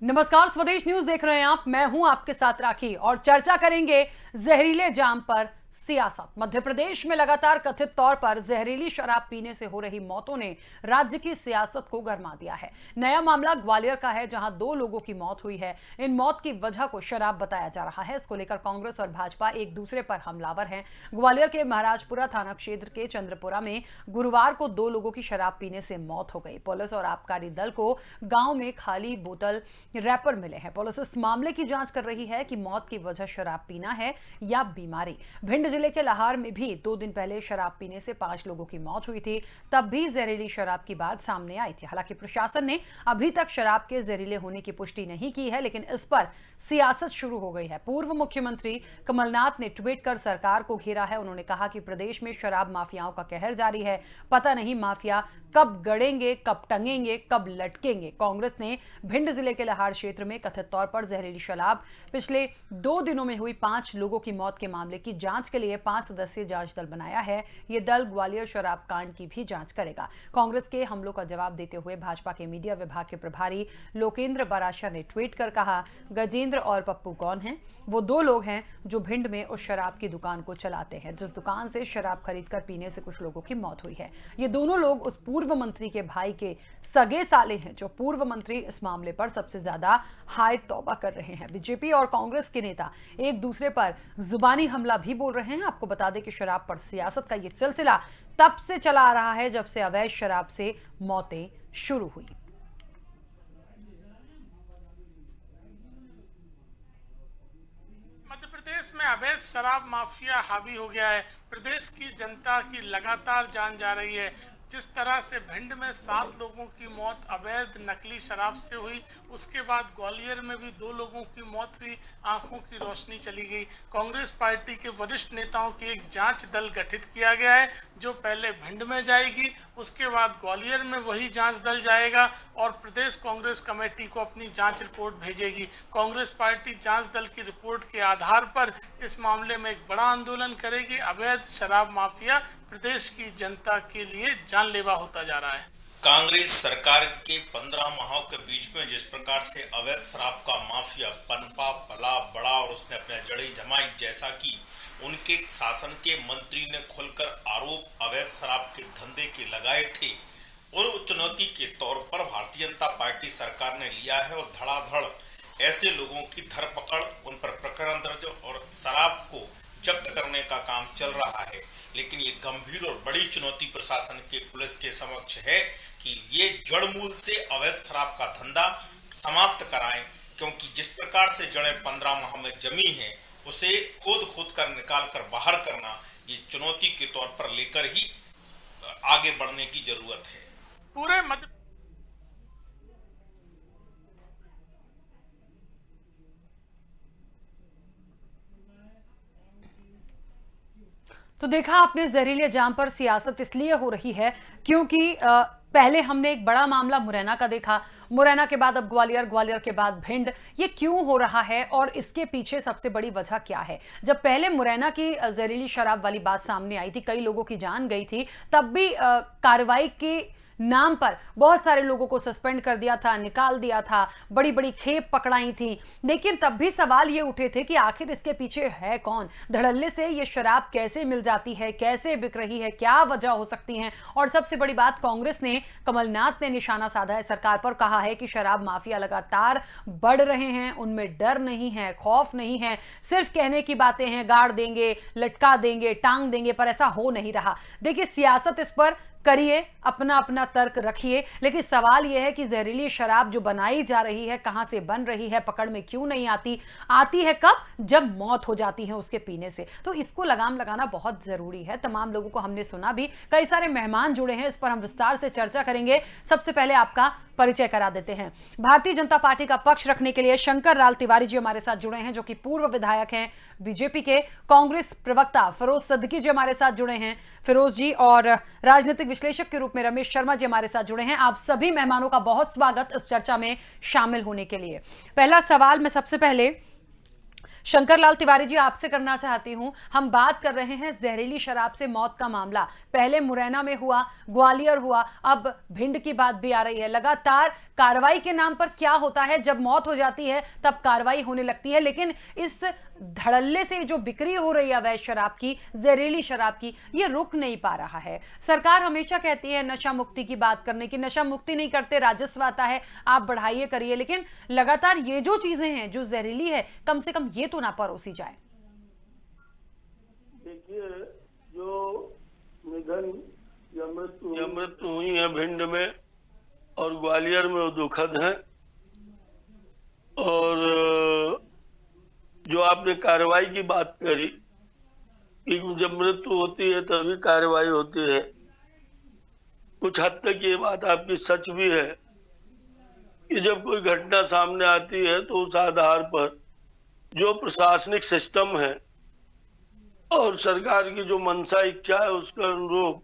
नमस्कार, स्वदेश न्यूज देख रहे हैं आप। मैं हूं आपके साथ राखी और चर्चा करेंगे जहरीले जाम पर सियासत। मध्य प्रदेश में लगातार कथित तौर पर जहरीली शराब पीने से हो रही मौतों ने राज्य की सियासत को गरमा दिया है। नया मामला ग्वालियर का है, जहां 2 लोगों की मौत हुई है। इन मौत की वजह को शराब बताया जा रहा है। इसको लेकर कांग्रेस और भाजपा एक दूसरे पर हमलावर हैं। ग्वालियर के महाराजपुरा थाना क्षेत्र के चंद्रपुरा में गुरुवार को 2 लोगों की शराब पीने से मौत हो गई। पुलिस और आबकारी दल को गांव में खाली बोतल रैपर मिले हैं। पुलिस इस मामले की जांच कर रही है कि मौत की वजह शराब पीना है या बीमारी। भिंड जिले के लाहार में भी 2 दिन पहले शराब पीने से 5 लोगों की मौत हुई थी। तब भी जहरीली शराब की बात सामने आई थी। हालांकि प्रशासन ने अभी तक शराब के जहरीले होने की पुष्टि नहीं की है, लेकिन इस पर सियासत शुरू हो गई है। पूर्व मुख्यमंत्री कमलनाथ ने ट्वीट कर सरकार को घेरा है। उन्होंने कहा कि प्रदेश में शराब माफियाओं का कहर जारी है। पता नहीं माफिया कब गड़ेंगे, कब टंगेंगे, कब लटकेंगे। कांग्रेस ने भिंड जिले के लाहार क्षेत्र में कथित तौर पर जहरीली शराब पिछले 2 दिनों में हुई 5 लोगों की मौत के मामले की जांच के लिए 5 सदस्यीय जांच दल बनाया है। यह दल ग्वालियर शराब कांड की भी जांच करेगा। कांग्रेस के हमलों का जवाब देते हुए भाजपा के मीडिया विभाग के प्रभारी लोकेंद्र बराशर ने ट्वीट कर कहा, गजेंद्र और पप्पू कौन हैं? वो 2 लोग हैं जो भिंड में उस शराब की दुकान को चलाते हैं जिस दुकान से शराब खरीदकर पीने से कुछ लोगों की मौत हुई है। ये दोनों लोग उस पूर्व मंत्री के भाई के सगे साले हैं जो पूर्व मंत्री इस मामले पर सबसे ज्यादा हाय तौबा कर रहे हैं। बीजेपी और कांग्रेस के नेता एक दूसरे पर जुबानी हमला भी बोल रहे हैं। आपको बता दें कि शराब पर सियासत का ये सिलसिला तब से चला आ रहा है जब से अवैध शराब से मौतें शुरू हुई। मध्य प्रदेश में अवैध शराब माफिया हावी हो गया है। प्रदेश की जनता की लगातार जान जा रही है। जिस तरह से भिंड में 7 लोगों की मौत अवैध नकली शराब से हुई, उसके बाद ग्वालियर में भी 2 लोगों की मौत हुई, आंखों की रोशनी चली गई। कांग्रेस पार्टी के वरिष्ठ नेताओं की एक जांच दल गठित किया गया है जो पहले भिंड में जाएगी, उसके बाद ग्वालियर में वही जांच दल जाएगा और प्रदेश कांग्रेस कमेटी को अपनी जांच रिपोर्ट भेजेगी। कांग्रेस पार्टी जांच दल की रिपोर्ट के आधार पर इस मामले में एक बड़ा आंदोलन करेगी। अवैध शराब माफिया प्रदेश की जनता के लिए जानलेवा होता जा रहा है। कांग्रेस सरकार के 15 माहों के बीच में जिस प्रकार से अवैध शराब का माफिया पनपा, पला बड़ा और उसने अपने जड़ी जमाई, जैसा कि उनके शासन के मंत्री ने खुलकर आरोप अवैध शराब के धंधे के लगाए थे, और चुनौती के तौर पर भारतीय जनता पार्टी सरकार ने लिया है और धड़ाधड़ ऐसे लोगों की धरपकड़, उन पर प्रकरण दर्ज और शराब को जब्त करने का काम चल रहा है। लेकिन ये गंभीर और बड़ी चुनौती प्रशासन के पुलिस के समक्ष है कि ये जड़ मूल से अवैध शराब का धंधा समाप्त कराएं, क्योंकि जिस प्रकार से जड़ें 15 माह में जमी हैं उसे खोद कर निकाल कर बाहर करना ये चुनौती के तौर पर लेकर ही आगे बढ़ने की जरूरत है। पूरे मध्य तो देखा आपने, जहरीले जाम पर सियासत इसलिए हो रही है क्योंकि पहले हमने एक बड़ा मामला मुरैना का देखा, मुरैना के बाद अब ग्वालियर, ग्वालियर के बाद भिंड। ये क्यों हो रहा है और इसके पीछे सबसे बड़ी वजह क्या है? जब पहले मुरैना की जहरीली शराब वाली बात सामने आई थी, कई लोगों की जान गई थी, तब भी कार्रवाई के नाम पर बहुत सारे लोगों को सस्पेंड कर दिया था, निकाल दिया था, बड़ी बड़ी खेप पकड़ाई थी। लेकिन तब भी सवाल ये उठे थे कि आखिर इसके पीछे है कौन? धड़ल्ले से ये शराब कैसे मिल जाती है, कैसे बिक रही है, क्या वजह हो सकती है? और सबसे बड़ी बात, कांग्रेस ने, कमलनाथ ने निशाना साधा है सरकार पर। कहा है कि शराब माफिया लगातार बढ़ रहे हैं, उनमें डर नहीं है, खौफ नहीं है, सिर्फ कहने की बातें हैं, गाड़ देंगे, लटका देंगे, टांग देंगे, पर ऐसा हो नहीं रहा। देखिए, सियासत इस पर करिए, अपना अपना तर्क रखिए, लेकिन सवाल यह है कि जहरीली शराब जो बनाई जा रही है, कहां से बन रही है, पकड़ में क्यों नहीं आती? आती है कब? जब मौत हो जाती है उसके पीने से। तो इसको लगाम लगाना बहुत जरूरी है। तमाम लोगों को हमने सुना भी, कई सारे मेहमान जुड़े हैं, इस पर हम विस्तार से चर्चा करेंगे। सबसे पहले आपका परिचय करा देते हैं। भारतीय जनता पार्टी का पक्ष रखने के लिए शंकर लाल तिवारी जी हमारे साथ जुड़े हैं, जो कि पूर्व विधायक हैं बीजेपी के। कांग्रेस प्रवक्ता फिरोज सदकी जी हमारे साथ जुड़े हैं, फिरोज जी। और राजनीतिक विश्लेषक के रूप में रमेश शर्मा जी हमारे साथ जुड़े हैं। आप सभी मेहमानों का बहुत स्वागत इस चर्चा में शामिल होने के लिए। पहला सवाल मैं सबसे पहले शंकर लाल तिवारी जी, आपसे करना चाहती हूं, हम बात कर रहे हैं जहरीली शराब से मौत का मामला। पहले मुरैना में हुआ, ग्वालियर हुआ, अब भिंड की बात भी आ रही है। लगातार कार्रवाई के नाम पर क्या होता है, जब मौत हो जाती है तब कार्रवाई होने लगती है, लेकिन इस धड़ल्ले से जो बिक्री हो रही है अवैध शराब की, जहरीली शराब की, ये रुक नहीं पा रहा है। सरकार हमेशा कहती है नशा मुक्ति की बात करने की, नशा मुक्ति नहीं करते, राजस्व आता है, आप बढ़ाइए करिए, लेकिन लगातार ये जो चीजें हैं जो जहरीली है, कम से कम ये तो ना परोसी जाए। देखिए, जो निधन या मृत्यु हुई है भिंड में और ग्वालियर में, वो दुखद है। और जो आपने कार्रवाई की बात करी कि जब मृत्यु होती है तभी कार्रवाई होती है, कुछ हद तक ये बात आपकी सच भी है कि जब कोई घटना सामने आती है तो उस आधार पर जो प्रशासनिक सिस्टम है और सरकार की जो मंशा इच्छा है उसके अनुरूप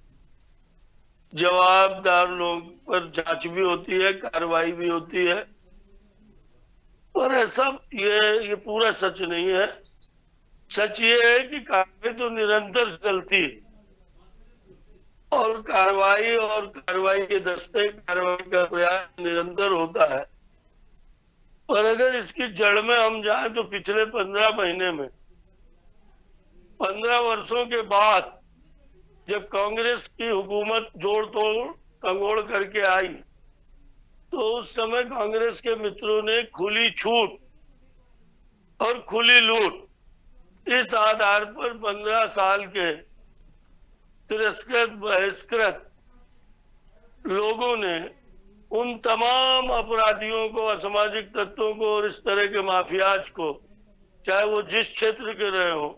जवाबदार लोगों पर जांच भी होती है, कार्रवाई भी होती है। और ऐसा ये पूरा सच नहीं है। सच ये है कि कार्रवाई तो निरंतर चलती है और कार्रवाई के दस्ते, कार्रवाई का प्रयास निरंतर होता है। और अगर इसकी जड़ में हम जाएं तो पिछले 15 महीने में, 15 वर्षों के बाद जब कांग्रेस की हुकूमत जोड़ तोड़ तंगोड़ करके आई, तो उस समय कांग्रेस के मित्रों ने खुली छूट और खुली लूट इस आधार पर 15 साल के तिरस्कृत बहिष्कृत लोगों ने उन तमाम अपराधियों को, असामाजिक तत्वों को और इस तरह के माफियाज को, चाहे वो जिस क्षेत्र के रहे हो,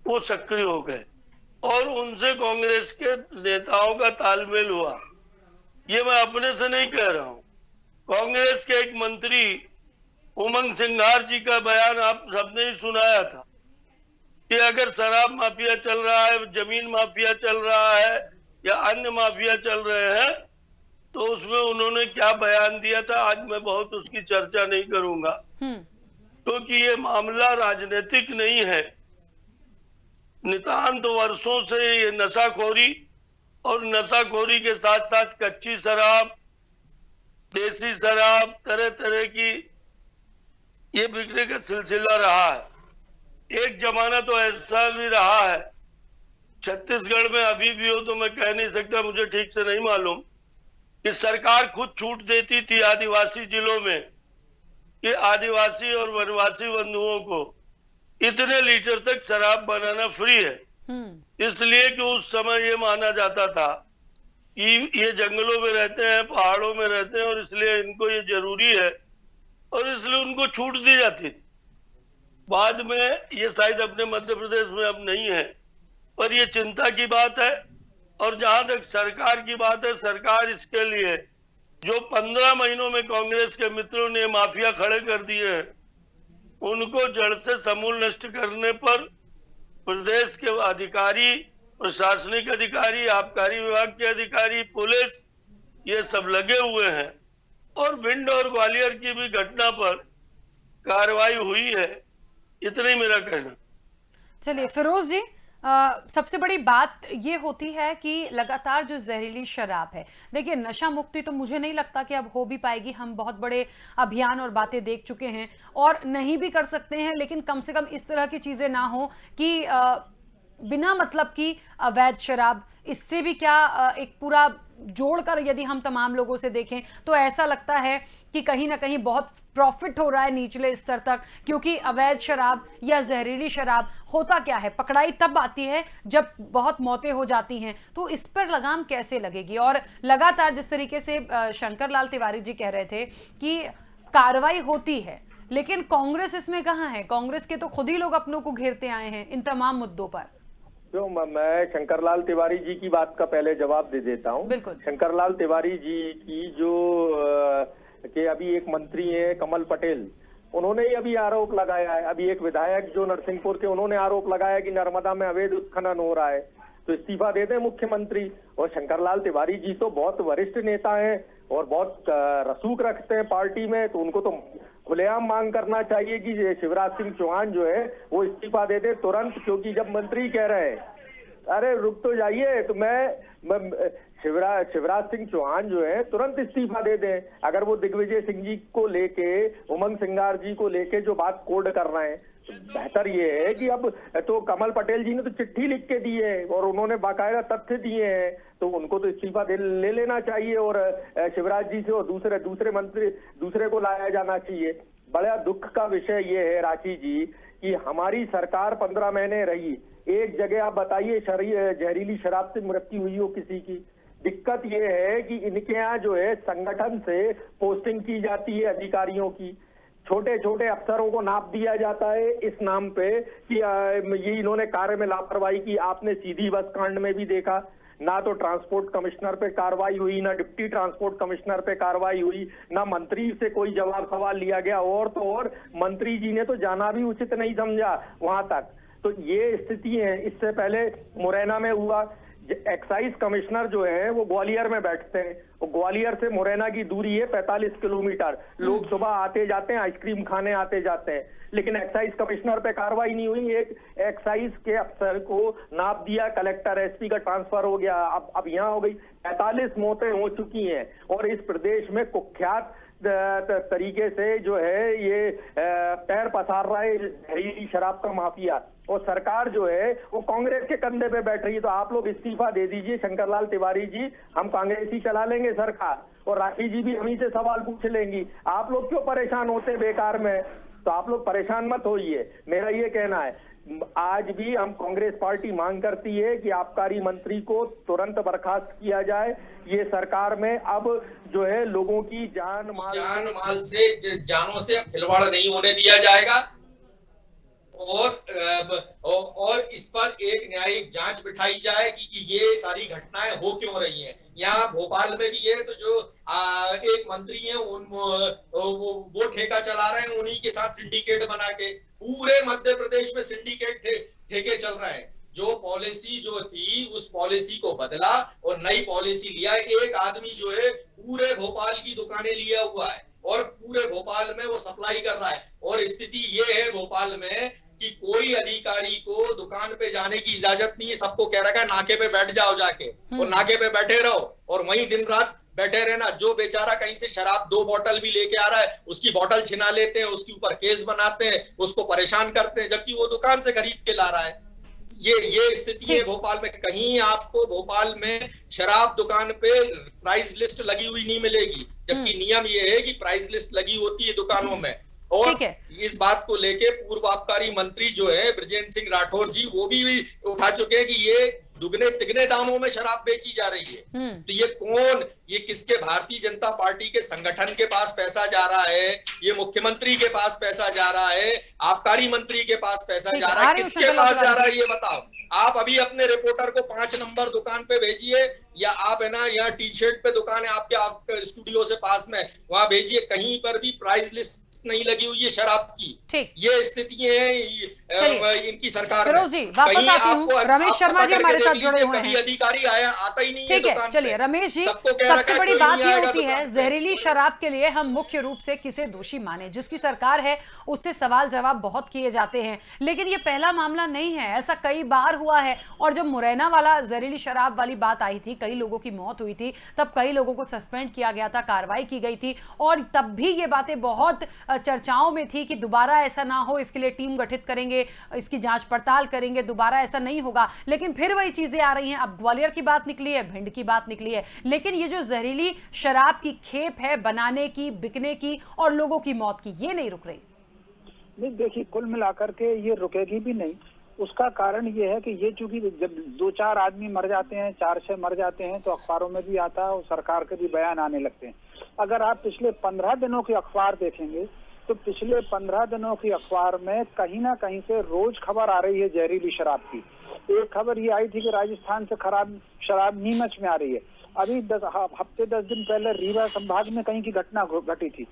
वो सक्रिय हो गए और उनसे कांग्रेस के नेताओं का तालमेल हुआ। ये मैं अपने से नहीं कह रहा हूं। कांग्रेस के एक मंत्री उमंग सिंघार जी का बयान आप सबने ही सुनाया था कि अगर शराब माफिया चल रहा है, जमीन माफिया चल रहा है या अन्य माफिया चल रहे हैं, तो उसमें उन्होंने क्या बयान दिया था। आज मैं बहुत उसकी चर्चा नहीं करूंगा क्योंकि ये मामला राजनीतिक नहीं है। नितांत वर्षों से ये नशाखोरी और नशाखोरी के साथ साथ कच्ची शराब, देसी शराब, तरह तरह की ये बिकने का सिलसिला रहा है। एक जमाना तो ऐसा भी रहा है, छत्तीसगढ़ में अभी भी हो तो मैं कह नहीं सकता, मुझे ठीक से नहीं मालूम, कि सरकार खुद छूट देती थी आदिवासी जिलों में कि आदिवासी और वनवासी बंधुओं को इतने लीटर तक शराब बनाना फ्री है। इसलिए कि उस समय ये माना जाता था कि ये जंगलों में रहते हैं, पहाड़ों में रहते हैं और इसलिए इनको ये जरूरी है और इसलिए उनको छूट दी जाती थी। बाद में ये शायद अपने मध्य प्रदेश में अब नहीं है, पर ये चिंता की बात है। और जहां तक सरकार की बात है, सरकार इसके लिए जो 15 महीनों में कांग्रेस के मित्रों ने माफिया खड़े कर दिए हैं, उनको जड़ से समूल नष्ट करने पर प्रदेश के अधिकारी, प्रशासनिक अधिकारी, आबकारी विभाग के अधिकारी, पुलिस, ये सब लगे हुए हैं। और भिंड और ग्वालियर की भी घटना पर कार्रवाई हुई है, इतना ही मेरा कहना। चलिए फिरोज जी, सबसे बड़ी बात ये होती है कि लगातार जो जहरीली शराब है, देखिए नशा मुक्ति तो मुझे नहीं लगता कि अब हो भी पाएगी। हम बहुत बड़े अभियान और बातें देख चुके हैं और नहीं भी कर सकते हैं, लेकिन कम से कम इस तरह की चीजें ना हो कि बिना मतलब की अवैध शराब, इससे भी क्या एक पूरा जोड़कर यदि हम तमाम लोगों से देखें तो ऐसा लगता है कि कहीं ना कहीं बहुत प्रॉफिट हो रहा है निचले स्तर तक, क्योंकि अवैध शराब या जहरीली शराब होता क्या है, पकड़ाई तब आती है जब बहुत मौतें हो जाती हैं। तो इस पर लगाम कैसे लगेगी? और लगातार जिस तरीके से शंकर लाल तिवारी जी कह रहे थे कि कार्रवाई होती है, लेकिन कांग्रेस इसमें कहाँ है? कांग्रेस के तो खुद ही लोग अपनों को घेरते आए हैं इन तमाम मुद्दों पर। तो मैं शंकर लाल तिवारी जी की बात का पहले जवाब दे देता हूं। बिल्कुल। शंकर लाल तिवारी जी की जो कि अभी एक मंत्री है कमल पटेल, उन्होंने ही अभी आरोप लगाया है, अभी एक विधायक जो नरसिंहपुर के, उन्होंने आरोप लगाया कि नर्मदा में अवैध उत्खनन हो रहा है, तो इस्तीफा दे दें मुख्यमंत्री। और शंकर लाल तिवारी जी तो बहुत वरिष्ठ नेता हैं और बहुत रसूख रखते हैं पार्टी में, तो उनको तो खुलेआम मांग करना चाहिए कि शिवराज सिंह चौहान जो है वो इस्तीफा दे दे तुरंत, क्योंकि जब मंत्री कह रहे हैं, अरे रुक तो जाइए, तो मैं शिवराज सिंह चौहान जो है तुरंत इस्तीफा दे दें। अगर वो दिग्विजय सिंह जी को लेके, उमंग सिंगार जी को लेके जो बात कोड कर रहे हैं, तो बेहतर ये है कि अब तो कमल पटेल जी ने तो चिट्ठी लिख के दी है और उन्होंने बाकायदा तथ्य दिए हैं, तो उनको तो इस्तीफा ले लेना चाहिए और शिवराज जी से और दूसरे मंत्री दूसरे को लाया जाना चाहिए। बड़ा दुख का विषय ये है रांची जी कि हमारी सरकार 15 महीने रही, एक जगह आप बताइए जहरीली शराब से मृत्यु हुई हो किसी की। दिक्कत ये है कि इनके यहाँ जो है संगठन से पोस्टिंग की जाती है अधिकारियों की, छोटे छोटे अफसरों को नाप दिया जाता है इस नाम पे कि ये इन्होंने कार्य में लापरवाही की। आपने सीधी बस कांड में भी देखा, ना तो ट्रांसपोर्ट कमिश्नर पे कार्रवाई हुई, ना डिप्टी ट्रांसपोर्ट कमिश्नर पे कार्रवाई हुई, ना मंत्री से कोई जवाब सवाल लिया गया, और तो और मंत्री जी ने तो जाना भी उचित नहीं समझा वहां तक। तो ये स्थिति है। इससे पहले मुरैना में हुआ, एक्साइज कमिश्नर जो है वो ग्वालियर में बैठते हैं, वो ग्वालियर से मुरैना की दूरी है 45 किलोमीटर। लोग सुबह आते जाते हैं, आइसक्रीम खाने आते जाते हैं, लेकिन एक्साइज कमिश्नर पे कार्रवाई नहीं हुई। एक एक्साइज के अफसर को नाप दिया, कलेक्टर एसपी का ट्रांसफर हो गया, अब यहाँ हो गई। 45 मौतें हो चुकी हैं और इस प्रदेश में कुख्यात तरीके से जो है ये पैर पसार रहा है जहरीली शराब का माफिया, और सरकार जो है वो कांग्रेस के कंधे पे बैठ रही है। तो आप लोग इस्तीफा दे दीजिए शंकरलाल तिवारी जी, हम कांग्रेस ही चला लेंगे सरकार, और राखी जी भी हमी से सवाल पूछ लेंगी। आप लोग क्यों परेशान होते बेकार में? तो आप लोग परेशान मत होइए, मेरा ये कहना है। आज भी हम कांग्रेस पार्टी मांग करती है कि आबकारी मंत्री को तुरंत बर्खास्त किया जाए। ये सरकार में अब जो है लोगों की जानों से खिलवाड़ नहीं होने दिया जाएगा, और इस पर एक न्यायिक जांच बिठाई जाए कि ये सारी घटनाएं हो क्यों रही हैं। यहाँ भोपाल में भी है, तो जो एक मंत्री है वो ठेका चला रहे हैं, उन्हीं के साथ सिंडिकेट बना के पूरे मध्य प्रदेश में सिंडिकेट ठेके चल रहे हैं। जो पॉलिसी जो थी उस पॉलिसी को बदला और नई पॉलिसी लिया। एक आदमी जो है पूरे भोपाल की दुकानें लिया हुआ है और पूरे भोपाल में वो सप्लाई कर रहा है, और स्थिति ये है भोपाल में कि कोई अधिकारी को दुकान पे जाने की इजाजत नहीं है। सबको कह रखा है नाके पे बैठ जाओ जाके, और नाके पे बैठे रहो और वहीं दिन रात बैठे रहना। जो बेचारा कहीं से शराब 2 बोतल भी लेके आ रहा है, उसकी बोतल छिना लेते हैं, उसके ऊपर केस बनाते हैं, उसको परेशान करते हैं, जबकि वो दुकान से खरीद के ला रहा है। ये स्थिति है भोपाल में। कहीं आपको भोपाल में शराब दुकान पे प्राइस लिस्ट लगी हुई नहीं मिलेगी, जबकि नियम ये है कि प्राइस लिस्ट लगी होती है दुकानों में। और इस बात को लेके पूर्व आबकारी मंत्री जो है बृजेंद्र सिंह राठौर जी, वो भी उठा चुके हैं कि ये दुगने तिगने दामों में शराब बेची जा रही है। तो ये किसके, भारतीय जनता पार्टी के संगठन के पास पैसा जा रहा है, ये मुख्यमंत्री के पास पैसा जा रहा है, आबकारी मंत्री के पास पैसा जा रहा है, किसके पास जा रहा है ये बताओ। आप अभी अपने रिपोर्टर को 5 नंबर दुकान पे भेजिए, या आप है ना यहाँ टी शर्ट पे दुकान है आपके स्टूडियो से पास में, वहां भेजिए, कहीं पर भी प्राइस लिस्ट नहीं लगी हुई है शराब की। ये स्थिति है इनकी सरकार में। वापस आती हूँ, रमेश शर्मा जी हमारे साथ जुड़े हुए हैं। अधिकारी आता ही नहीं है दुकान पे। चलिए रमेश जी, सबसे बड़ी बात ये होती है जहरीली शराब के लिए हम मुख्य रूप से किसे दोषी माने, जिसकी सरकार है उससे सवाल जवाब बहुत किए जाते हैं, लेकिन ये पहला मामला नहीं है, ऐसा कई बार हुआ है। और जब मुरैना वाला जहरीली शराब वाली बात आई थी, कई लोगों की मौत हुई थी, तब कई लोगों को सस्पेंड किया गया था, कार्रवाई की गई थी, और तब भी ये बातें बहुत चर्चाओं में थी कि दोबारा ऐसा ना हो, इसके लिए टीम गठित करेंगे, इसकी जांच पड़ताल करेंगे, दोबारा ऐसा नहीं होगा। लेकिन फिर वही चीजें आ रही हैं। अब ग्वालियर की बात निकली है, भिंड की बात निकली है, लेकिन ये जो जहरीली शराब की खेप है बनाने की, बिकने की और लोगों की मौत की, ये नहीं रुक रही। नहीं देखिए, कुल मिलाकर के ये रुकेगी भी नहीं। उसका कारण ये है कि ये चूंकि जब 2-4 आदमी मर जाते हैं, 4-6 मर जाते हैं, तो अखबारों में भी आता है और सरकार के भी बयान आने लगते हैं। अगर आप पिछले 15 दिनों के अखबार देखेंगे तो पिछले 15 दिनों की अखबार में कहीं ना कहीं से रोज खबर आ रही है जहरीली शराब की। एक खबर ये आई थी कि राजस्थान से खराब शराब नीमच में आ रही है। अभी 10 दिन पहले रीवा संभाग में कहीं की घटना घटी थी।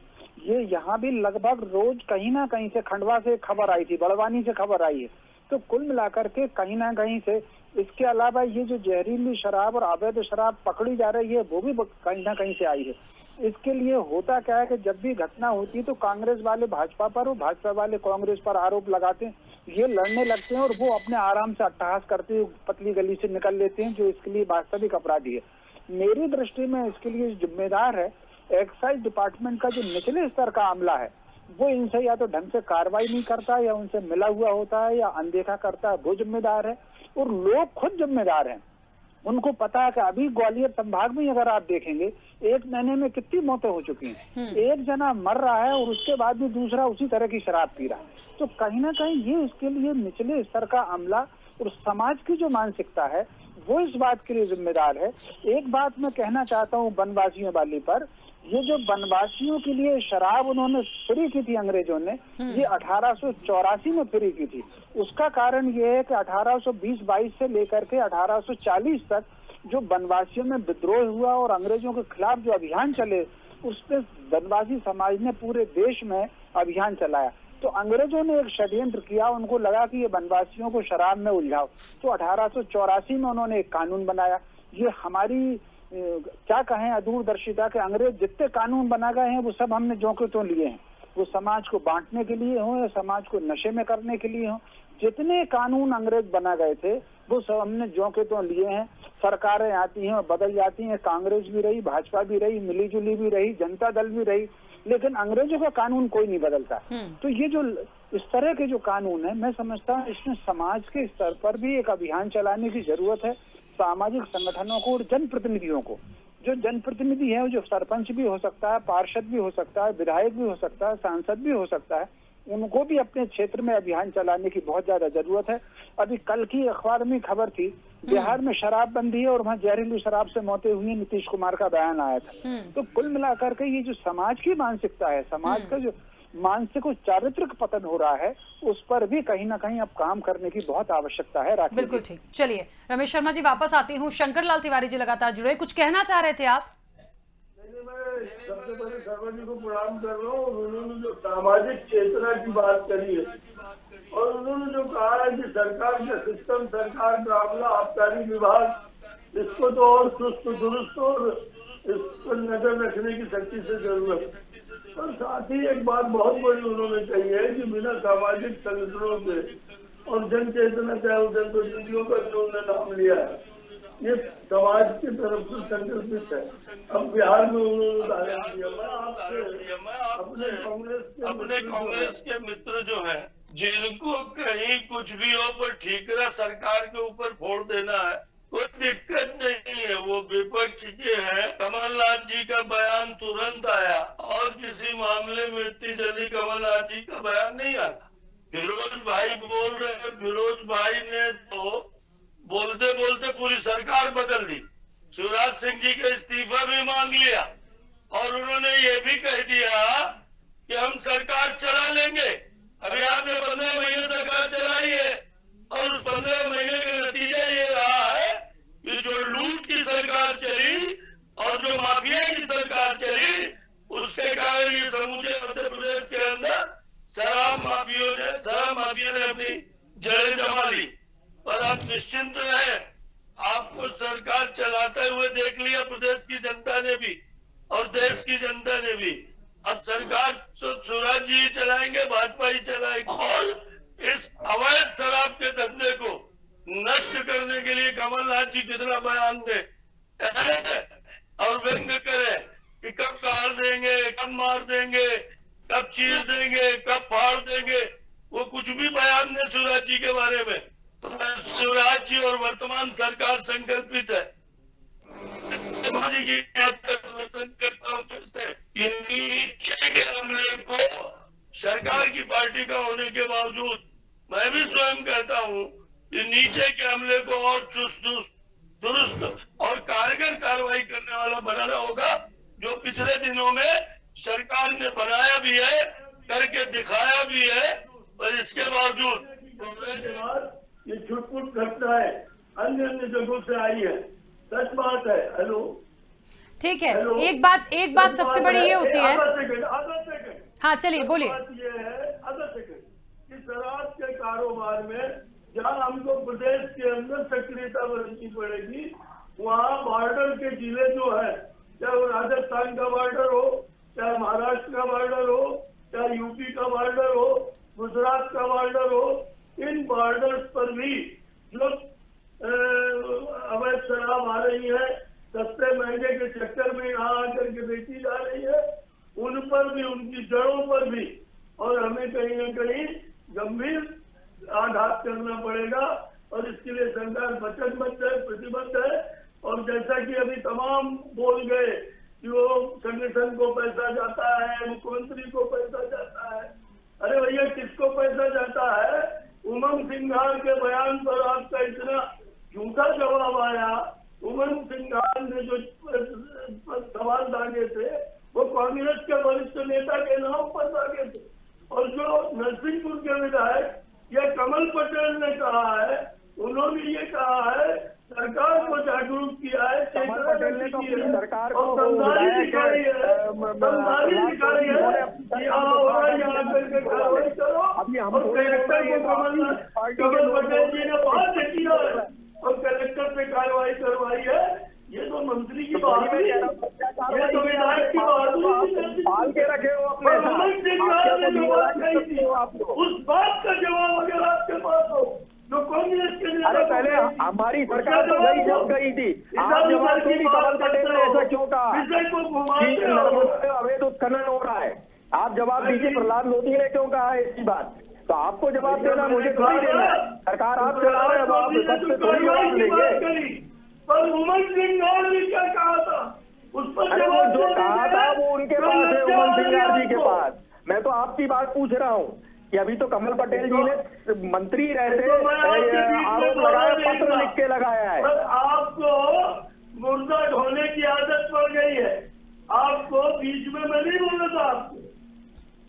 ये यहाँ भी लगभग रोज कहीं ना कहीं से, खंडवा से खबर आई थी, बड़वानी से खबर आई है, तो कुल मिलाकर के कहीं ना कहीं से इसके अलावा ये जो जहरीली शराब और अवैध शराब पकड़ी जा रही है वो भी कहीं ना कहीं से आई है। इसके लिए होता क्या है कि जब भी घटना होती है तो कांग्रेस वाले भाजपा पर और भाजपा वाले कांग्रेस पर आरोप लगाते हैं, ये लड़ने लगते हैं और वो अपने आराम से अट्टहास करते हुए पतली गली से निकल लेते हैं, जो इसके लिए वास्तविक अपराधी है। मेरी दृष्टि में इसके लिए जिम्मेदार है एक्साइज डिपार्टमेंट का जो निचले स्तर का अमला है, वो इनसे या तो ढंग से कार्रवाई नहीं करता या उनसे मिला हुआ होता है या अनदेखा करता है, वो जिम्मेदार है। और लोग खुद जिम्मेदार हैं, उनको पता है कि अभी ग्वालियर संभाग में अगर आप देखेंगे 1 महीने में कितनी मौतें हो चुकी हैं। एक जना मर रहा है और उसके बाद भी दूसरा उसी तरह की शराब पी रहा है। तो कहीं ना कहीं ये इसके लिए निचले स्तर का अमला और समाज की जो मानसिकता है वो इस बात के लिए जिम्मेदार है। एक बात मैं कहना चाहता हूँ वनवासियों वाली पर, ये जो वनवासियों के लिए शराब उन्होंने फ्री की थी अंग्रेजों ने, ये 1884 में फ्री की थी। उसका कारण ये है कि 1820-22 से लेकर के 1840 तक जो वनवासियों में विद्रोह हुआ और अंग्रेजों के खिलाफ जो अभियान चले, उसमें वनवासी समाज ने पूरे देश में अभियान चलाया। तो अंग्रेजों ने एक षड्यंत्र किया, उनको लगा कि ये वनवासियों को शराब में उलझाओ, तो 1884 में उन्होंने एक कानून बनाया। ये हमारी क्या कहें अदूरदर्शिता के अंग्रेज जितने कानून बना गए हैं वो सब हमने जोंके तो लिए हैं, वो समाज को बांटने के लिए हो या समाज को नशे में करने के लिए हो। जितने कानून अंग्रेज बना गए थे वो सब हमने जोंके तो लिए हैं। सरकारें आती हैं बदल जाती हैं, कांग्रेस भी रही, भाजपा भी रही, मिली जुली भी रही, जनता दल भी रही, लेकिन अंग्रेजों का कानून कोई नहीं बदलता। तो ये जो इस तरह के जो कानून है, मैं समझता हूँ इसमें समाज के स्तर पर भी एक अभियान चलाने की जरूरत है। सामाजिक संगठनों को और जनप्रतिनिधियों को, जो जनप्रतिनिधि है, जो सरपंच भी हो सकता है, पार्षद भी हो सकता है, विधायक भी हो सकता है, सांसद भी हो सकता है, उनको भी अपने क्षेत्र में अभियान चलाने की बहुत ज्यादा जरूरत है। अभी कल की अखबार में खबर थी, बिहार में शराबबंदी है और वहाँ जहरीली शराब से मौतें हुई, नीतीश कुमार का बयान आया था। तो कुल मिलाकर के ये जो समाज की मानसिकता है, समाज का जो मानसिक और चारित्रिक पतन हो रहा है, उस पर भी कहीं ना कहीं अब काम करने की बहुत आवश्यकता है। बिल्कुल ठीक। चलिए रमेश शर्मा जी वापस आती हूँ। शंकर लाल तिवारी जी लगातार जुड़े, कुछ कहना चाह रहे थे आप? मैं सबसे पहले शर्मा जी को प्रणाम कर रहा हूँ। उन्होंने जो सामाजिक चेतना की बात करी है और उन्होंने जो कहा है कि सरकार का सिस्टम, सरकार का अमला, आबकारी विभाग, इसको तो और सुस्त दुरुस्त और इस पर नजर रखने की सख्ती से जरूरत है। और साथ ही एक बात बहुत बड़ी उन्होंने कही है कि बिना सामाजिक संगठनों के और जन चेतना चाहे जनप्रतिनिधियों का जो उन्होंने नाम लिया है, ये समाज की तरफ से संकल्पित है। अब बिहार में उन्होंने उदाहरण दिया। मैं अपने कांग्रेस के मित्र जो है, जिनको कहीं कुछ भी हो पर ठीकरा सरकार के ऊपर फोड़ देना है, कोई दिक्कत नहीं है, वो विपक्ष के हैं। कमलनाथ जी का बयान तुरंत आया और किसी मामले में इतनी जल्दी कमलनाथ जी का बयान नहीं आया। फिरोज भाई बोल रहे हैं, फिरोज भाई ने तो बोलते बोलते पूरी सरकार बदल दी, शिवराज सिंह जी का इस्तीफा भी मांग लिया और उन्होंने ये भी कह दिया कि हम सरकार चला लेंगे। अभी आपने 15 महीने सरकार चलाई है और उस 15 महीने का नतीजा ये रहा है कि जो लूट की सरकार चली और जो माफिया की सरकार चली, उसके कारण ये समूचे मध्य प्रदेश के अंदर शराब माफिया ने अपनी जड़ें जमा ली। पर आप निश्चिंत रहे, आपको सरकार चलाते हुए देख लिया प्रदेश की जनता ने भी और देश की जनता ने भी। अब सरकार शिवराज जी चलाएंगे, भाजपा ही चलाएंगे और इस अवैध शराब के धंधे को नष्ट करने के लिए कमलनाथ जी कितना बयान दे और व्यंग करे कि कब काट देंगे, कब मार देंगे, कब चीर देंगे, कब फाड़ देंगे, वो कुछ भी बयान दे शिवराज जी के बारे में। शिवराज जी और वर्तमान सरकार संकल्पित है। समर्थन करता हूँ कि नीचे के हमले को सरकार की पार्टी का होने के बावजूद मैं भी स्वयं कहता हूँ कि नीचे के हमले को और चुस्त दुरुस्त और कारगर कार्रवाई करने वाला बनाना होगा, जो पिछले दिनों में सरकार ने बनाया भी है, करके दिखाया भी है। और इसके बावजूद ये छुटपुट घटनाएं अन्य जगहों से आई है, सच बात है। हेलो, ठीक है। एक बात सबसे बड़ी ये होती है। आधा सेकंड। हाँ चलिए बोलिए। बात ये है, आधा सेकंड, कि शराब के कारोबार में जहाँ हमको प्रदेश के अंदर सक्रियता बरतनी पड़ेगी, वहाँ बॉर्डर के जिले जो है, चाहे वो राजस्थान का बॉर्डर हो, चाहे महाराष्ट्र का बॉर्डर हो, चाहे यूपी का बॉर्डर हो, गुजरात का बॉर्डर हो, इन बॉर्डर्स पर भी जो अवैध शराब आ रही है, सस्ते महंगे के चक्कर में यहाँ आकर के बेची जा रही है, उन पर भी, उनकी जड़ों पर भी, और हमें कहीं न कहीं गंभीर आघात करना पड़ेगा। और इसके लिए सरकार वचनबद्ध है, प्रतिबद्ध है। और जैसा कि अभी तमाम बोल गए कि वो संगठन को पैसा जाता है, मुख्यमंत्री को पैसा जाता है। अरे भैया, किसको पैसा जाता है? उमंग सिंघार के बयान पर आपका इतना झूठा जवाब आया। उमंग सिंघार ने जो सवाल दागे थे वो कांग्रेस के वरिष्ठ नेता के नाम पर दागे थे, और जो नरसिंहपुर के विधायक या कमल पटेल ने कहा है, उन्होंने ये कहा है सरकार को जागरूक किया है, कमल पटेल ने तो अपनी सरकार को समझाई दिखाई है, कार्रवाई करो। अभी हम और कलेक्टर को कमल पटेल जी ने बहुत किया है और कलेक्टर पे कार्रवाई करवाई है। ये तो मंत्री की बात है, ये तो विधायक की बात है। पाल के रखे हो अपने उस बात का जवाब अगर आपके पास हो जो कांग्रेस के, अरे पहले हमारी सरकार तो गई जब गई थी, आप जवाब क्यों नहीं? कमल पटेल ने ऐसा क्यों कहा कि नर्मदा में अवैध उत्खनन हो रहा है? आप जवाब दीजिए। प्रहलाद लोधी ने क्यों कहा है ऐसी बात? तो आपको जवाब देना, मुझे थोड़ी देना है। सरकार आप चला रहे हैं, आप सबसे थोड़ी जवाब लेंगे। पर उमंग सिंघार ने क्या कहा था उस पर? अरे वो जो कहा था वो उनके पास है, उमंग सिंघार जी के पास। मैं तो आपकी बात पूछ रहा हूँ कि अभी तो कमल पटेल जी ने मंत्री रहते आरोप लगाया, पत्र लिख के लगाया है। आपको मुर्दा ढोने की आदत पड़ गई है। आपको बीच में मैं नहीं बोल रहा था आपको,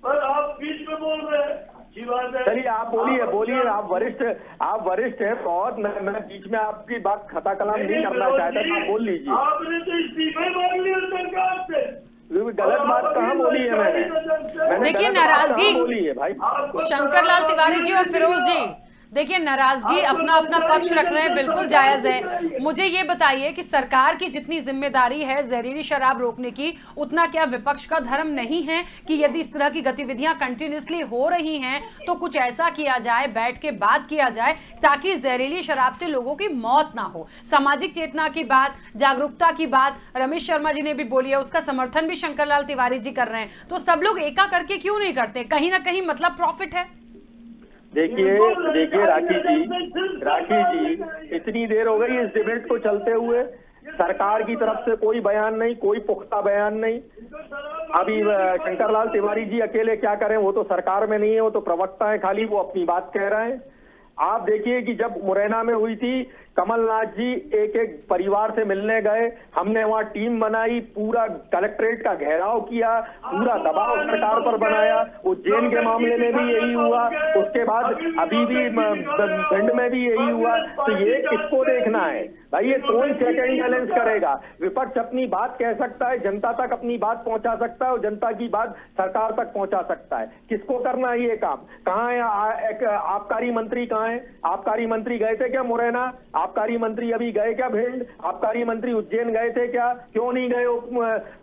पर आप बीच में बोल रहे हैं। चलिए आप बोलिए, आप वरिष्ठ हैं बहुत। मैं बीच में आपकी बात खता कलाम नहीं करना चाहता, आप बोल लीजिए। आपने तो इस्तीफे मांग लिया सरकार से। गलत बात कहाँ बोली है मैंने? देखिए नाराजगी बोली है भाई शंकरलाल तिवारी जी और फिरोज जी, देखिए नाराजगी अपना अपना पक्ष रख रहे हैं, बिल्कुल जायज है। मुझे ये बताइए कि सरकार की जितनी जिम्मेदारी है जहरीली शराब रोकने की, उतना क्या विपक्ष का धर्म नहीं है कि यदि इस तरह की गतिविधियां कंटिन्यूसली हो रही हैं तो कुछ ऐसा किया जाए, बैठ के बात किया जाए ताकि जहरीली शराब से लोगों की मौत ना हो। सामाजिक चेतना की बात, जागरूकता की बात रमेश शर्मा जी ने भी बोली है, उसका समर्थन भी शंकरलाल तिवारी जी कर रहे हैं। तो सब लोग एका करके क्यों नहीं करते? कहीं ना कहीं मतलब प्रॉफिट है। देखिए राखी जी, इतनी देर हो गई इस डिबेट को चलते हुए, सरकार की तरफ से कोई बयान नहीं, कोई पुख्ता बयान नहीं। अभी शंकरलाल तिवारी जी अकेले क्या करें? वो तो सरकार में नहीं है, वो तो प्रवक्ता है खाली, वो अपनी बात कह रहे हैं। आप देखिए कि जब मुरैना में हुई थी, कमलनाथ जी एक एक परिवार से मिलने गए, हमने वहां टीम बनाई, पूरा कलेक्ट्रेट का घेराव किया, पूरा दबाव सरकार पर बनाया। उज्जैन के मामले में भी यही हुआ, उसके बाद अभी भी भिंड में भी यही हुआ। तो ये किसको देखना है भाई? ये कौन चेक एंड बैलेंस करेगा? विपक्ष अपनी बात कह सकता है, जनता तक अपनी बात पहुंचा सकता है और जनता की बात सरकार तक पहुंचा सकता है। किसको करना है ये काम? कहाँ है आबकारी मंत्री? कहाँ है आबकारी मंत्री? गए थे क्या मुरैना? आबकारी मंत्री अभी गए क्या भिंड? आबकारी मंत्री उज्जैन गए थे क्या? क्यों नहीं गए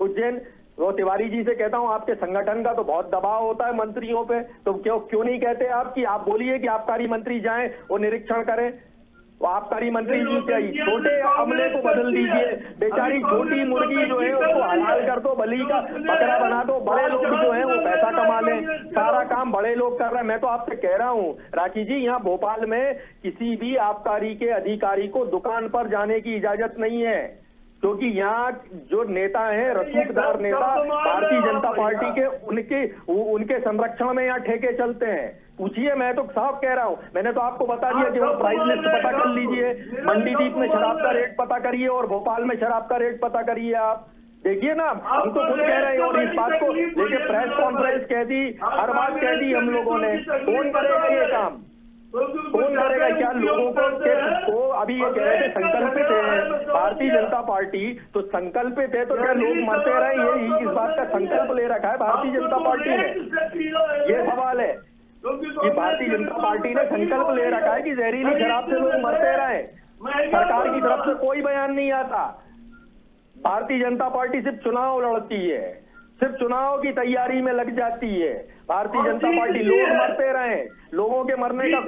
उज्जैन? वो तिवारी जी से कहता हूं, आपके संगठन का तो बहुत दबाव होता है मंत्रियों पे, तो क्यों नहीं कहते आप कि आप बोलिए कि आबकारी मंत्री जाएं, वो निरीक्षण करें। वो आबकारी मंत्री जी चाहिए, छोटे अमले को बदल दीजिए। बेचारी छोटी मुर्गी जो है उसको हलाल कर दो, बलि का बकरा बना दो। बड़े लोग जो है वो पैसा कमा लें, सारा काम बड़े लोग कर रहे हैं। मैं तो आपसे कह रहा हूँ राखी जी, यहाँ भोपाल में किसी भी आबकारी के अधिकारी को दुकान पर जाने की इजाजत नहीं है, क्योंकि यहाँ जो नेता हैं, रसूखदार नेता भारतीय जनता पार्टी के, उनके संरक्षण में यहाँ ठेके चलते हैं। पूछिए, मैं तो साफ कह रहा हूँ। मैंने तो आपको बता दिया कि वो प्राइस लिस्ट पता कर लीजिए, मंडीदीप में शराब का रेट पता करिए और भोपाल में शराब का रेट पता करिए। आप देखिए ना, हम तो खुद कह रहे हैं और इस बात को लेके प्रेस कॉन्फ्रेंस कह दी, हर बात कह दी हम लोगों ने। कौन करेगा ये काम? कौन करेगा? क्या लोगों को अभी ये कह रहे थे संकल्पित है भारतीय जनता पार्टी, तो संकल्पित है तो क्या लोग मरते रहे? ये इस बात का संकल्प ले रखा है भारतीय जनता पार्टी ने? ये सवाल है। कि भारतीय जनता पार्टी ने संकल्प ले रखा है कि जहरीली शराब से लोग मरते रहे। सरकार की तरफ से कोई बयान नहीं आता। भारतीय जनता पार्टी सिर्फ चुनाव लड़ती है, सिर्फ चुनाव की तैयारी में लग जाती है। भारतीय जनता पार्टी लोग मरते रहे, लोगों के मरने का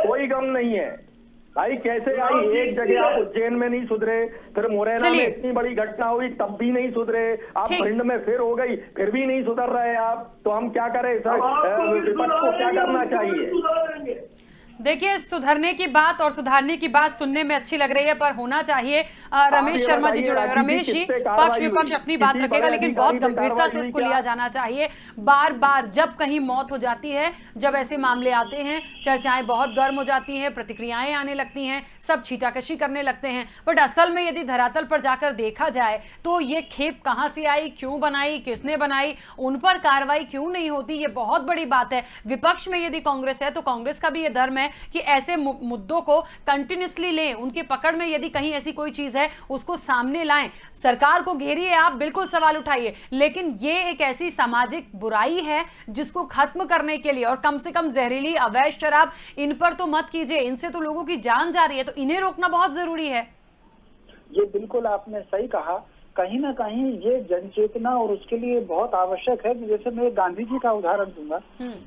कोई गम नहीं है। भाई कैसे आई, एक जगह आप उज्जैन में नहीं सुधरे, फिर मुरैना में इतनी बड़ी घटना हुई तब भी नहीं सुधरे, आप भिंड में फिर हो गई फिर भी नहीं सुधर रहे आप, तो हम क्या करें? विपक्ष को क्या करना चाहिए? देखिए, सुधरने की बात और सुधारने की बात सुनने में अच्छी लग रही है, पर होना चाहिए। रमेश शर्मा जी जुड़े हुए। रमेश जी, पक्ष विपक्ष अपनी बात रखेगा, लेकिन बहुत गंभीरता से इसको लिया जाना चाहिए। बार बार जब कहीं मौत हो जाती है, जब ऐसे मामले आते हैं, चर्चाएं बहुत गर्म हो जाती हैं, प्रतिक्रियाएं आने लगती हैं, सब छीटाकशी करने लगते हैं। बट असल में यदि धरातल पर जाकर देखा जाए तो ये खेप कहां से आई, क्यों बनाई, किसने बनाई, उन पर कार्रवाई क्यों नहीं होती, ये बहुत बड़ी बात है। विपक्ष में यदि कांग्रेस है तो कांग्रेस का भी ये धर्म है कि ऐसे मुद्दों को कंटिन्यूअसली लें, उनकी पकड़ में यदि कहीं ऐसी कोई चीज है उसको सामने लाएं, सरकार को घेरिए, आप बिल्कुल सवाल उठाइए, लेकिन ये एक ऐसी सामाजिक बुराई है जिसको खत्म करने के लिए, और कम से कम जहरीली अवैध शराब इन पर तो मत कीजिए, इनसे तो लोगों की जान जा रही है, तो इन्हें रोकना बहुत जरूरी है। ये बिल्कुल आपने सही कहा। कहीं ना कहीं ये जनचेतना और उसके लिए बहुत आवश्यक है। जैसे मैं गांधी जी का उदाहरण दूंगा।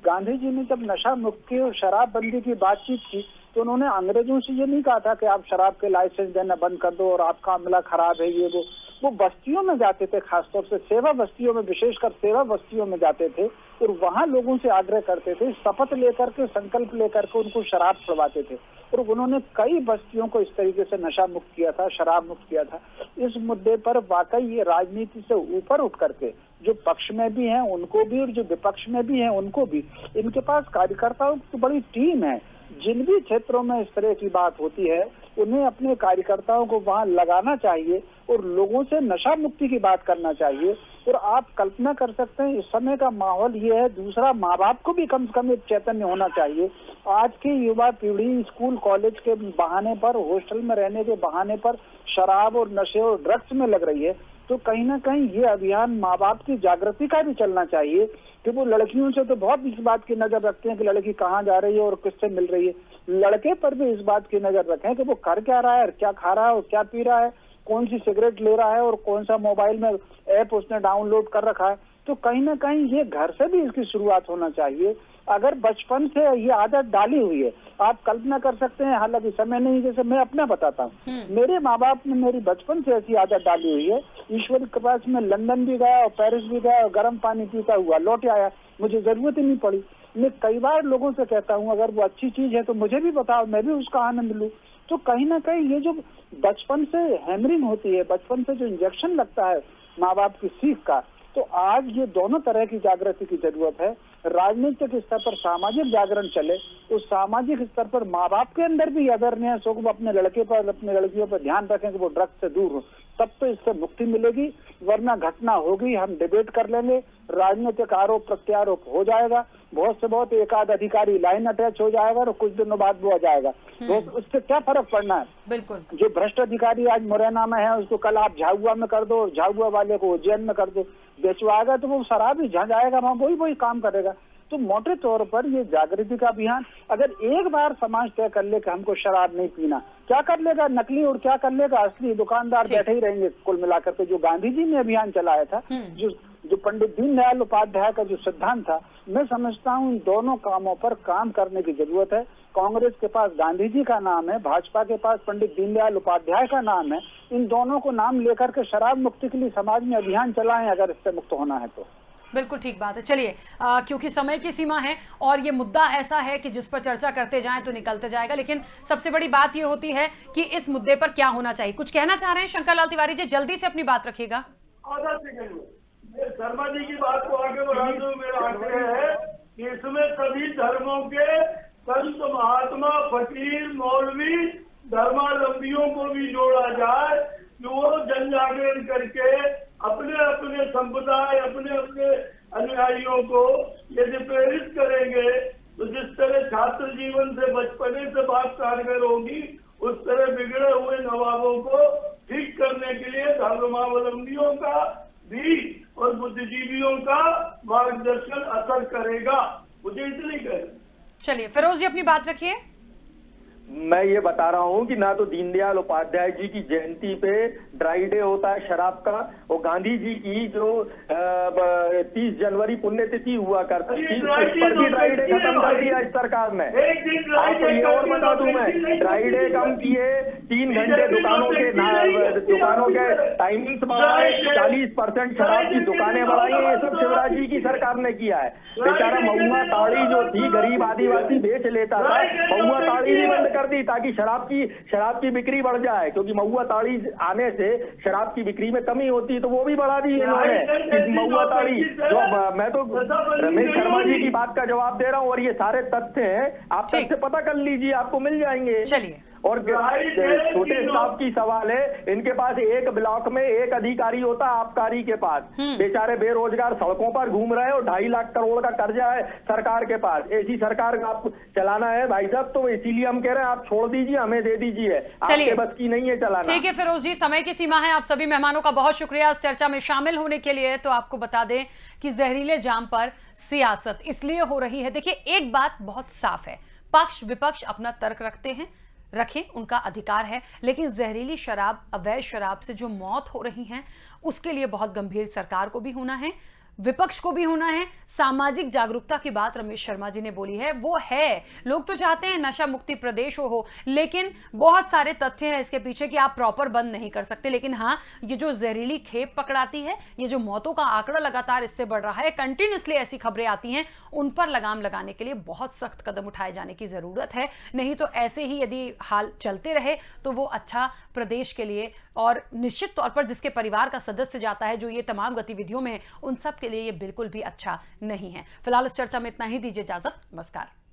गांधी जी ने जब नशा मुक्ति और शराबबंदी की बातचीत की तो उन्होंने अंग्रेजों से ये नहीं कहा था कि आप शराब के लाइसेंस देना बंद कर दो और आपका अमला खराब है, ये वो बस्तियों में जाते थे, खासतौर से सेवा बस्तियों में, विशेषकर सेवा बस्तियों में जाते थे और वहां लोगों से आग्रह करते थे, शपथ लेकर के, संकल्प लेकर के उनको शराब छुड़वाते थे। और उन्होंने कई बस्तियों को इस तरीके से नशा मुक्त किया था, शराब मुक्त किया था। इस मुद्दे पर वाकई ये राजनीति से ऊपर उठ करके जो पक्ष में भी हैं उनको भी और जो विपक्ष में भी हैं उनको भी, इनके पास कार्यकर्ताओं की बड़ी टीम है। जिन भी क्षेत्रों में इस तरह की बात होती है उन्हें अपने कार्यकर्ताओं को वहां लगाना चाहिए और लोगों से नशा मुक्ति की बात करना चाहिए। और आप कल्पना कर सकते हैं इस समय का माहौल ये है। दूसरा, माँ बाप को भी कम से कम एक चैतन्य होना चाहिए। आज की युवा पीढ़ी स्कूल कॉलेज के बहाने पर, हॉस्टल में रहने के बहाने पर शराब और नशे और ड्रग्स में लग रही है। तो कहीं ना कहीं ये अभियान माँ बाप की जागृति का भी चलना चाहिए कि वो लड़कियों से तो बहुत इस बात की नजर रखते हैं कि लड़की कहाँ जा रही है और किससे मिल रही है, लड़के पर भी इस बात की नजर रखें कि वो कर क्या रहा है, क्या खा रहा है और क्या पी रहा है, कौन सी सिगरेट ले रहा है और कौन सा मोबाइल में ऐप उसने डाउनलोड कर रखा है। तो कहीं ना कहीं ये घर से भी इसकी शुरुआत होना चाहिए। अगर बचपन से ये आदत डाली हुई है, आप कल्पना कर सकते हैं, हालांकि समय नहीं, जैसे मैं अपना बताता हूँ, मेरे माँ बाप ने मेरी बचपन से ऐसी आदत डाली हुई है। ईश्वर के पास मैं लंदन भी गया और पेरिस भी गया और गर्म पानी पीता हुआ लौट आया, मुझे जरूरत ही नहीं पड़ी। मैं कई बार लोगों से कहता हूँ अगर वो अच्छी चीज है तो मुझे भी बताओ, मैं भी उसका आनंद लूँ। तो कहीं ना कहीं ये जो बचपन से हैमरिंग होती है, बचपन से जो इंजेक्शन लगता है माँ बाप की सीख का, तो आज ये दोनों तरह की जागृति की जरूरत है। राजनीतिक स्तर पर सामाजिक जागरण चले, उस सामाजिक स्तर पर माँ बाप के अंदर भी अवेयरनेस हो, वो अपने लड़के पर, अपने लड़कियों पर ध्यान रखें कि वो ड्रग्स से दूर हो, तब तो इससे मुक्ति मिलेगी। वरना घटना होगी, हम डिबेट कर लेंगे, राजनीतिक आरोप प्रत्यारोप हो जाएगा, बहुत से बहुत एक आध अधिकारी लाइन अटैच हो जाएगा और कुछ दिनों बाद वो आ जाएगा। तो उससे क्या फर्क पड़ना है? बिल्कुल। जो भ्रष्ट अधिकारी आज मुरैना में है उसको कल आप झाबुआ में कर दो और झाबुआ वाले को उज्जैन में कर दो, बेचवाएगा तो वो शराब ही झा जाएगा, वहाँ वही काम करेगा। तो मोटे तौर पर ये जागृति का अभियान अगर एक बार समाज तय कर ले कि हमको शराब नहीं पीना, क्या कर लेगा नकली और क्या कर लेगा असली? दुकानदार बैठे ही रहेंगे। कुल मिलाकर के जो गांधी जी ने अभियान चलाया था, जो पंडित दीनदयाल उपाध्याय का जो सिद्धांत था, मैं समझता हूँ इन दोनों कामों पर काम करने की जरूरत है। कांग्रेस के पास गांधी जी का नाम है, भाजपा के पास पंडित दीनदयाल उपाध्याय का नाम है। इन दोनों को नाम लेकर के शराब मुक्ति के लिए समाज में अभियान चलाएं अगर इससे मुक्त होना है तो। बिल्कुल ठीक बात है। चलिए, क्योंकि समय की सीमा है और ये मुद्दा ऐसा है कि जिस पर चर्चा करते जाएं तो निकलते जाएगा, लेकिन सबसे बड़ी बात ये होती है कि इस मुद्दे पर क्या होना चाहिए। कुछ कहना चाह रहे हैं शंकर लाल तिवारी जी? जल्दी से अपनी बात रखिएगा। शर्मा जी की बात को आगे बढ़ाते हुए मेरा आग्रह है कि इसमें सभी धर्मों के संत, महात्मा, फकीर, मौलवी, धर्मावलंबियों को भी जोड़ा जाए कि वो जन जागरण करके अपने अपने संप्रदाय, अपने अपने अनुयायियों को यदि प्रेरित करेंगे तो जिस तरह छात्र जीवन से बचपने से बात कारगर होगी, उस तरह बिगड़े हुए नवाबों को ठीक करने के लिए धर्मावलंबियों का भी और बुद्धिजीवियों का मार्गदर्शन असर करेगा। मुझे इतनी कहना। चलिए फिरोज जी अपनी बात रखिए। मैं ये बता रहा हूँ कि ना तो दीनदयाल उपाध्याय जी की जयंती पे ड्राई डे होता है शराब का, और गांधी जी की जो 30 जनवरी पुण्यतिथि हुआ करती थी उस पर भी ड्राई डे खत्म कर दिया इस सरकार ने। आपको ये और बता दूं मैं, ड्राई डे कम किए, 3 घंटे दुकानों के टाइमिंग्स बढ़ाए, 40% शराब की दुकानें बढ़ाई, ये सब शिवराज जी की सरकार ने किया है। बेचारा महुआ ताड़ी जो थी गरीब आदिवासी बेच लेता था, महुआ ताड़ी भी बंद कर दी ताकि शराब की बिक्री बढ़ जाए, क्योंकि महुआ ताड़ी आने से शराब की बिक्री में कमी होती है, तो वो भी बढ़ा दी इन्होंने महुआ ताड़ी। जो मैं तो रमेश शर्मा जी की बात का जवाब दे रहा हूँ, और ये सारे तथ्य हैं, आप तथ्य पता कर लीजिए, आपको मिल जाएंगे। चलिए। और छोटे स्टाफ की सवाल है, इनके पास एक ब्लॉक में एक अधिकारी होता है आबकारी के पास, बेचारे बेरोजगार सड़कों पर घूम रहे हैं, और 2.5 लाख करोड़ का कर्जा है सरकार के पास। ऐसी सरकार आपको चलाना है भाई साहब, तो इसीलिए हम कह रहे हैं आप छोड़ दीजिए, हमें दे दीजिए, आपके बस की नहीं है चलाना। ठीक है फिरोज जी, समय की सीमा है। आप सभी मेहमानों का बहुत शुक्रिया इस चर्चा में शामिल होने के लिए। तो आपको बता दें कि जहरीले जाम पर सियासत इसलिए हो रही है। देखिए एक बात बहुत साफ है, पक्ष विपक्ष अपना तर्क रखें, उनका अधिकार है, लेकिन जहरीली शराब, अवैध शराब से जो मौत हो रही हैं उसके लिए बहुत गंभीर सरकार को भी होना है, विपक्ष को भी होना है। सामाजिक जागरूकता की बात रमेश शर्मा जी ने बोली है, वो है, लोग तो चाहते हैं नशा मुक्ति प्रदेश हो, लेकिन बहुत सारे तथ्य हैं इसके पीछे कि आप प्रॉपर बंद नहीं कर सकते। लेकिन हाँ, ये जो जहरीली खेप पकड़ाती है, ये जो मौतों का आंकड़ा लगातार इससे बढ़ रहा है, कंटिन्यूसली ऐसी खबरें आती हैं, उन पर लगाम लगाने के लिए बहुत सख्त कदम उठाए जाने की जरूरत है। नहीं तो ऐसे ही यदि हाल चलते रहे तो वो अच्छा प्रदेश के लिए, और निश्चित तौर पर जिसके परिवार का सदस्य जाता है, जो ये तमाम गतिविधियों में, उन सब के लिए ये बिल्कुल भी अच्छा नहीं है। फिलहाल इस चर्चा में इतना ही, दीजिए इजाजत, नमस्कार।